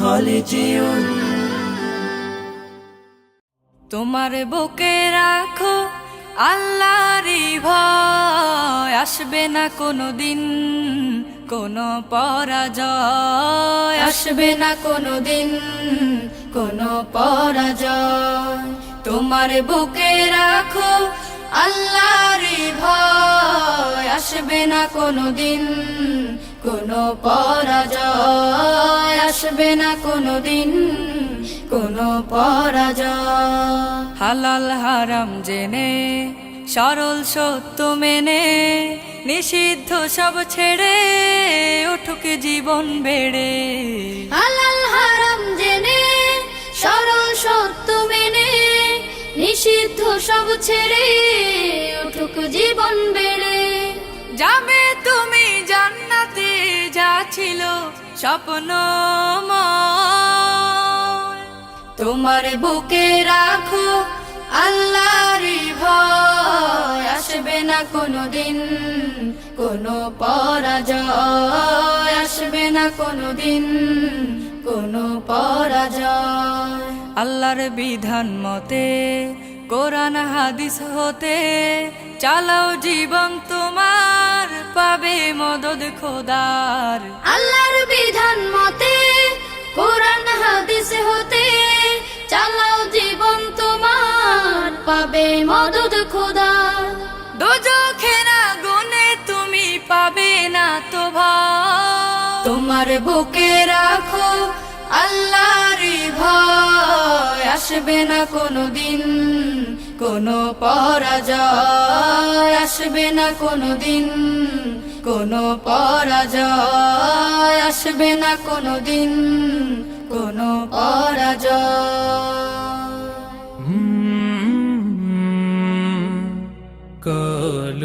খালিজিউন। তোমার বুকে রাখো আল্লাহরই ভয়, আসবে না কোনো দিন কোনো পরাজয়, আসবে না কোনো দিন কোনো পরাজয়। তোমার বুকে রাখো আল্লাহরই ভয়, আসবে না কোনো দিন কোনো পরাজয়, আসবে না কোনো দিন কোনো পরাজয়। হালাল হারাম জেনে সরল সত্য মেনে নিষিদ্ধ সব ছেড়ে উঠুক জীবন বেড়ে। হালাল হারাম জেনে সরল সত্য মেনে নিষিদ্ধ সব ছেড়ে উঠুক জীবন বেড়ে। যাবে তুমি জান্নাতে যা ছিল স্বপ্নময়, তোমার বুকে রাখো আল্লাহরই ভয়, আসবে না কোনো দিন কোনো পরাজয়, আসবে না কোনো দিন কোনো পরাজয়। আল্লাহর বিধান মতে কোরআন হাদিস হতে চালাও জীবন তোমার, পাবে মদদ খোদার। আল্লাহর বিধান মতে কোরআন হাদিস হতে চালাও জীবন তোমার, পাবে মদদ খোদার। দোজখের আগুনে তুমি পাবে না তো ভয়, তোমার বুকে রাখো আল্লাহরই ভয়, আসবে না কোনো দিন কোনো পরাজয়, আসবে না কোনো দিন কোনো পরাজয়, আসবে না কোনো দিন কোনো পরাজয়। কাল